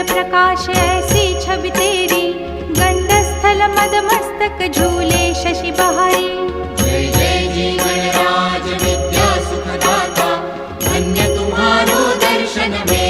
प्रकाश ऐसी छवि तेरी, गंडस्थल मद मस्तक झूले शशि बहारी। जय जय जी गणराज विद्या सुखदाता, धन्य तुम्हारो दर्शन में